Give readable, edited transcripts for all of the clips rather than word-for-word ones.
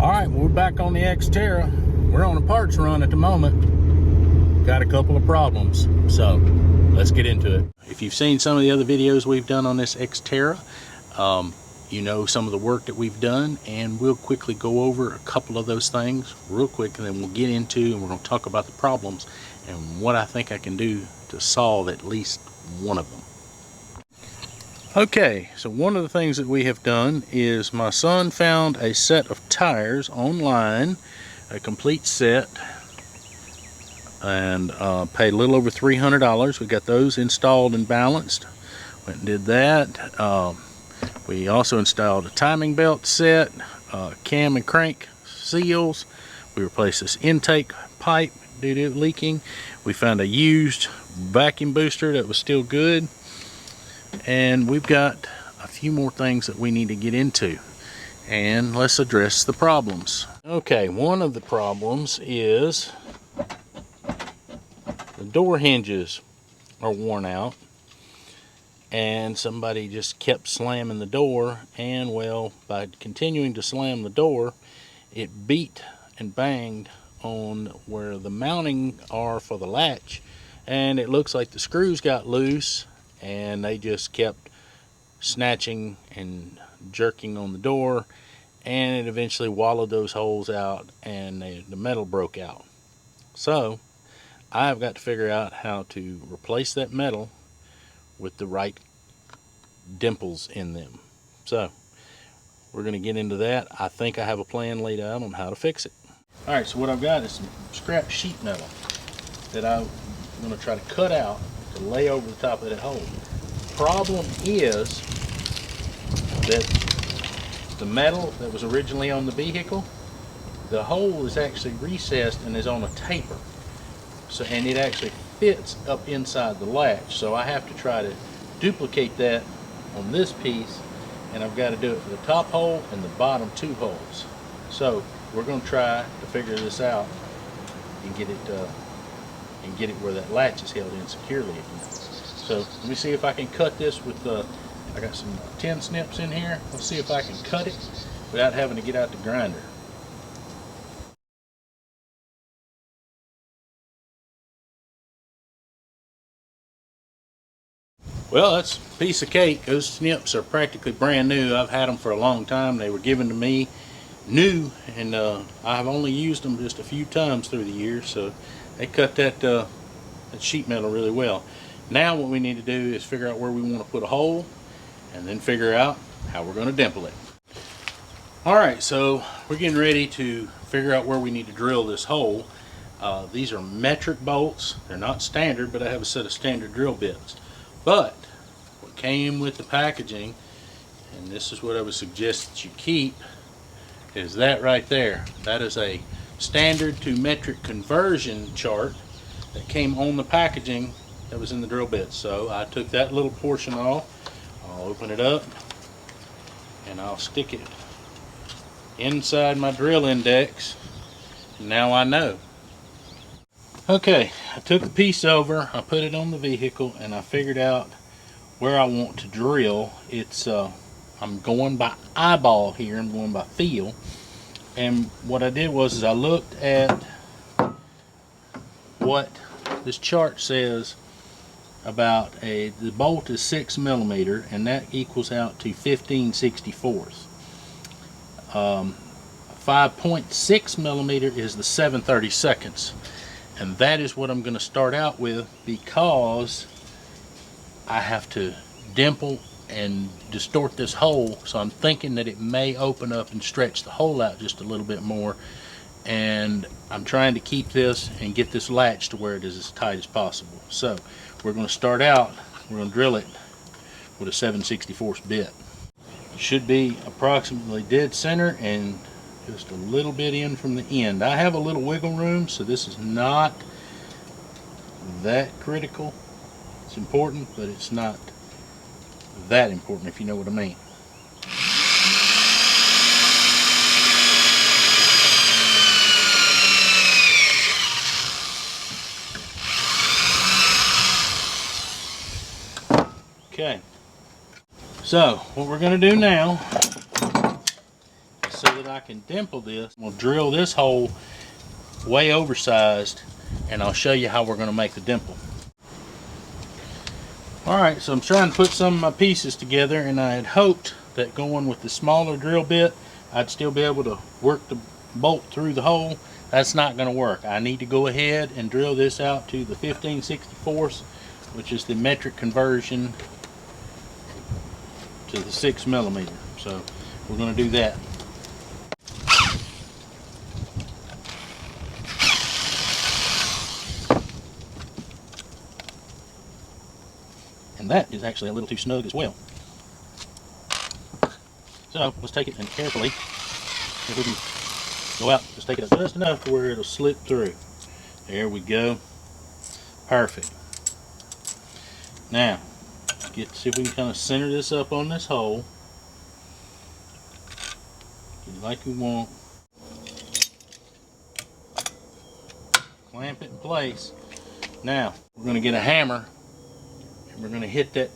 Alright, we're back on the Xterra. We're on a parts run at the moment. Got a couple of problems, so let's get into it. If you've seen some of the other videos we've done on this Xterra, you know some of the work that we've done, and we'll quickly go over a couple of those things real quick, and then we'll get into and we're going to talk about the problems and what I think I can do to solve at least one of them. Okay, so one of the things that we have done is my son found a set of tires online, a complete set, and paid a little over $300. We got those installed and balanced. Went and did that. We also installed a timing belt set, cam and crank seals. We replaced this intake pipe due to it leaking. We found a used vacuum booster that was still good. And we've got a few more things that we need to get into, and let's address the problems. Okay, one of the problems is the door hinges are worn out, and somebody just kept slamming the door, and well, by continuing to slam the door, it beat and banged on where the mounting are for the latch, and it looks like the screws got loose, and they just kept snatching and jerking on the door, and it eventually wallowed those holes out, and the metal broke out. So I've got to figure out how to replace that metal with the right dimples in them. So we're going to get into that. I think I have a plan laid out on how to fix it. Alright, so what I've got is some scrap sheet metal that I'm going to try to cut out to lay over the top of that hole. The problem is that the metal that was originally on the vehicle, the hole is actually recessed and is on a taper. So, and it actually fits up inside the latch. So I have to try to duplicate that on this piece, and I've got to do it for the top hole and the bottom two holes. So we're going to try to figure this out and get it where that latch is held in securely again. So let me see if I can cut this with I got some tin snips in here. Let's see if I can cut it without having to get out the grinder. Well, that's a piece of cake. Those snips are practically brand new. I've had them for a long time. They were given to me new, and I've only used them just a few times through the years, so they cut that sheet metal really well. Now what we need to do is figure out where we want to put a hole, and then figure out how we're going to dimple it. Alright, so we're getting ready to figure out where we need to drill this hole. These are metric bolts. They're not standard, but I have a set of standard drill bits. But what came with the packaging, and this is what I would suggest that you keep, is that right there. That is a standard to metric conversion chart that came on the packaging that was in the drill bits. So I took that little portion off. I'll open it up and I'll stick it inside my drill index. Now I know. Okay, I took the piece over, I put it on the vehicle, and I figured out where I want to drill. It's I'm going by eyeball here, I'm going by feel. And what I did was I looked at what this chart says about the bolt is 6 millimeter, and that equals out to 15/64. 5.6 millimeter is the 7/32, and that is what I'm going to start out with, because I have to dimple and distort this hole. So I'm thinking that it may open up and stretch the hole out just a little bit more, and I'm trying to keep this and get this latch to where it is as tight as possible. So we're going to start out, we're going to drill it with a 7/64 bit. Should be approximately dead center and just a little bit in from the end. I have a little wiggle room, so this is not that critical. It's important, but it's not that important, if you know what I mean. Okay, so what we're going to do now is set it that I can dimple this, we'll drill this hole way oversized, and I'll show you how we're going to make the dimple. Alright, so I'm trying to put some of my pieces together, and I had hoped that going with the smaller drill bit, I'd still be able to work the bolt through the hole. That's not going to work. I need to go ahead and drill this out to the 15/64, which is the metric conversion to the 6mm. So we're going to do that. And that is actually a little too snug as well. So let's take it and carefully, if we can go out, just take it up just enough to where it'll slip through. There we go. Perfect. Now, see if we can kind of center this up on this hole, like we want. Clamp it in place. Now, we're going to get a hammer, and we're going to hit that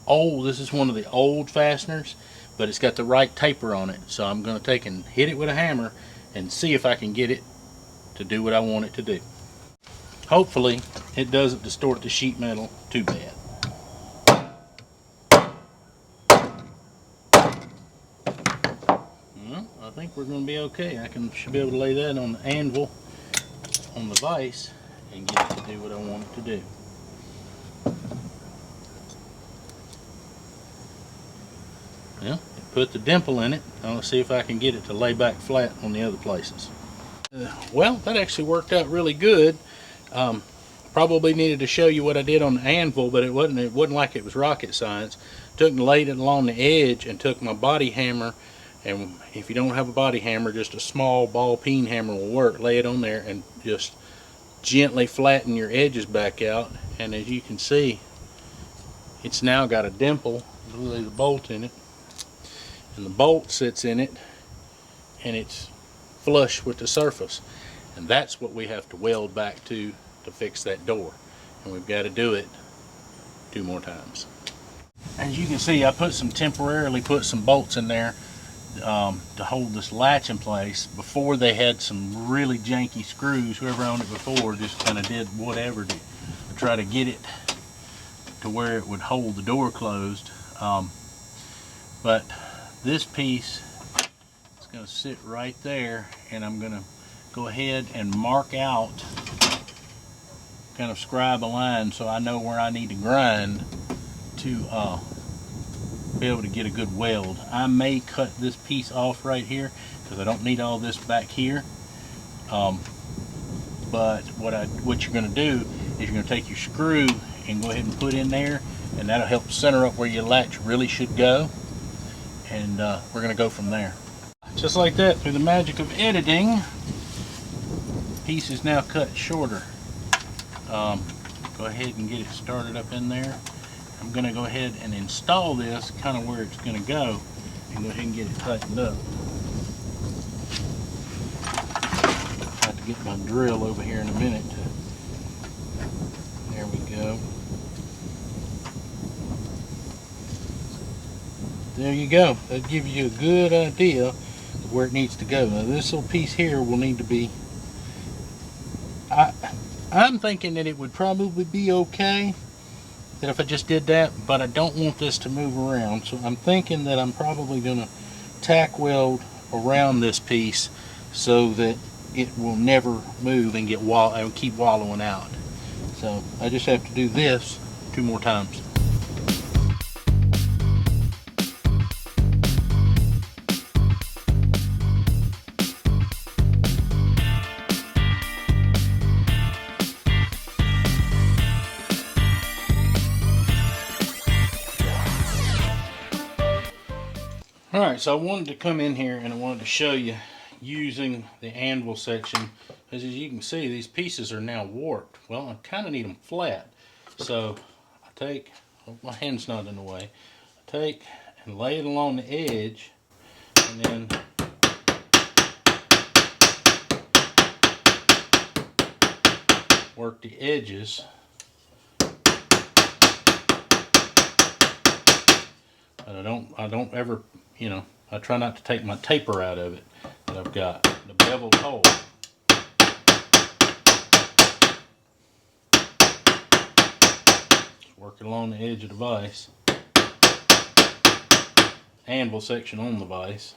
old, this is one of the old fasteners, but it's got the right taper on it. So I'm going to take and hit it with a hammer and see if I can get it to do what I want it to do. Hopefully it doesn't distort the sheet metal too bad. Well, I think we're going to be okay. Should be able to lay that on the anvil on the vise and get it to do what I want it to do. Well, put the dimple in it. I'll see if I can get it to lay back flat on the other places. Well, that actually worked out really good. Probably needed to show you what I did on the anvil, but it wasn't like it was rocket science. Took and laid it along the edge and took my body hammer, and if you don't have a body hammer, just a small ball peen hammer will work. Lay it on there and just gently flatten your edges back out, and as you can see, it's now got a dimple. There's a bolt in it, and the bolt sits in it, and it's flush with the surface, and that's what we have to weld back to fix that door, and we've got to do it 2 more times. As you can see, I temporarily put some bolts in there to hold this latch in place. Before, they had some really janky screws. Whoever owned it before just kind of did whatever to try to get it to where it would hold the door closed, but this piece is going to sit right there, and I'm going to go ahead and mark out, kind of scribe a line so I know where I need to grind to be able to get a good weld. I may cut this piece off right here because I don't need all this back here, but what you're going to do is you're going to take your screw and go ahead and put in there, and that'll help center up where your latch really should go, and we're going to go from there. Just like that, through the magic of editing, piece is now cut shorter. Go ahead and get it started up in there. I'm going to go ahead and install this kind of where it's going to go, and go ahead and get it tightened up. I have to get my drill over here in a minute. There we go. There you go. That gives you a good idea of where it needs to go. Now this little piece here will need to be, I'm thinking that it would probably be okay that if I just did that, but I don't want this to move around, so I'm thinking that I'm probably going to tack weld around this piece so that it will never move and keep wallowing out. So I just have to do this 2 more times. Alright, so I wanted to come in here and I wanted to show you using the anvil section, because as you can see, these pieces are now warped. Well, I kind of need them flat. So I take, my hand's not in the way, I take and lay it along the edge, and then work the edges. But I don't ever, I try not to take my taper out of it that I've got, the beveled hole. Just working along the edge of the vise. Anvil section on the vise.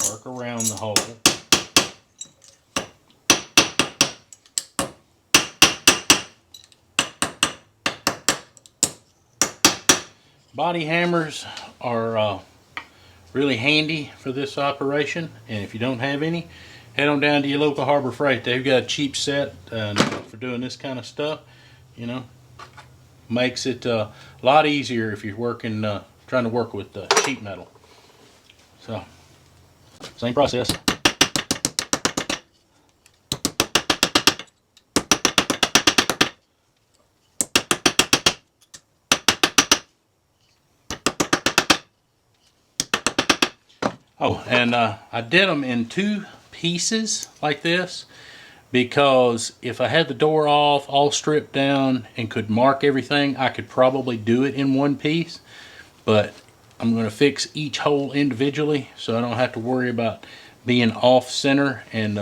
Work around the hole. Body hammers are really handy for this operation, and if you don't have any, head on down to your local Harbor Freight. They've got a cheap set for doing this kind of stuff. You know, makes it a lot easier if you're working, trying to work with sheet metal. So, same process. Oh, and I did them in 2 pieces like this because if I had the door off, all stripped down, and could mark everything, I could probably do it in 1 piece. But I'm going to fix each hole individually so I don't have to worry about being off center and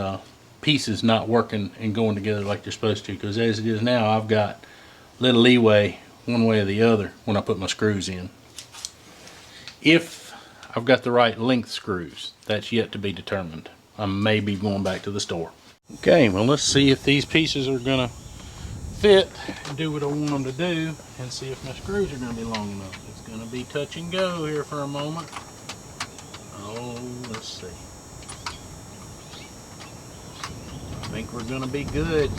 pieces not working and going together like they're supposed to. Because as it is now, I've got little leeway one way or the other when I put my screws in. If I've got the right length screws, that's yet to be determined. I may be going back to the store. Okay, well, let's see if these pieces are gonna fit and do what I want them to do, and see if my screws are gonna be long enough. It's gonna be touch and go here for a moment. Oh, let's see. I think we're gonna be good.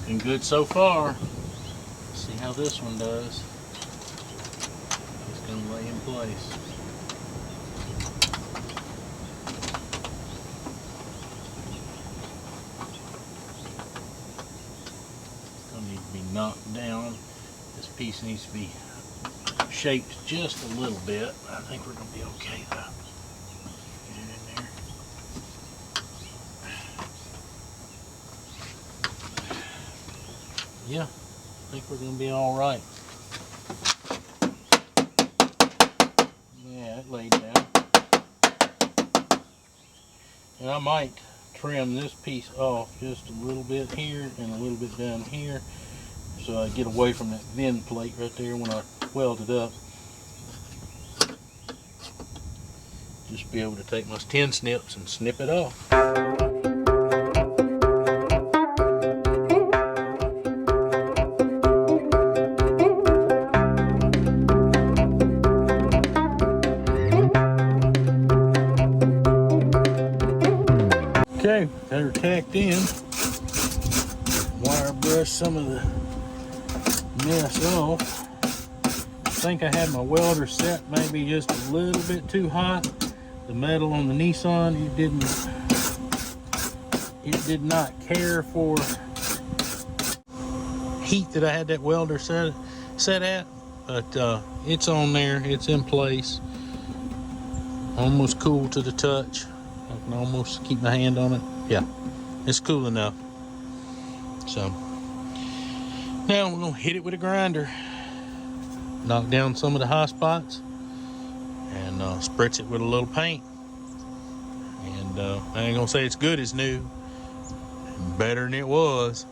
Looking good so far. Let's see how this one does. It's going to lay in place. It's going to need to be knocked down. This piece needs to be shaped just a little bit. I think we're going to be okay though. Get it in there. Yeah, I think we're going to be all right. Yeah, it laid down. And I might trim this piece off just a little bit here and a little bit down here so I get away from that vent plate right there when I weld it up. Just be able to take my tin snips and snip it off. Okay, they're tacked in. Wire brush some of the mess off. I think I had my welder set maybe just a little bit too hot. The metal on the Nissan, it did not care for heat that I had that welder set at, but it's on there, it's in place. Almost cool to the touch. I can almost keep my hand on it. Yeah, it's cool enough. So now we're gonna hit it with a grinder, knock down some of the high spots, and spritz it with a little paint. And I ain't gonna say it's good as new, better than it was.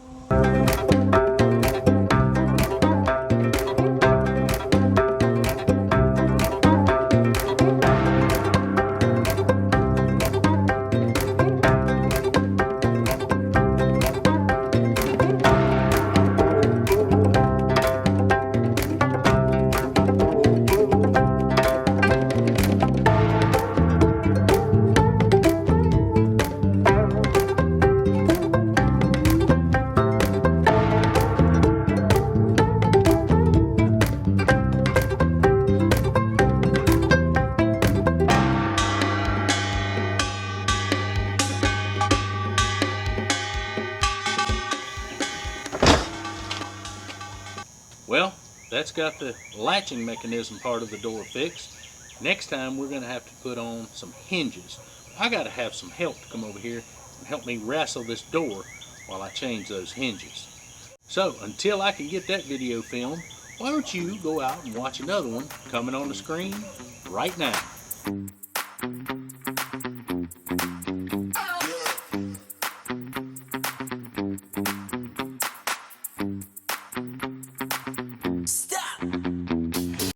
that's got the latching mechanism part of the door fixed. Next time we're going to have to put on some hinges. I got to have some help to come over here and help me wrestle this door while I change those hinges. So until I can get that video filmed, why don't you go out and watch another one coming on the screen right now.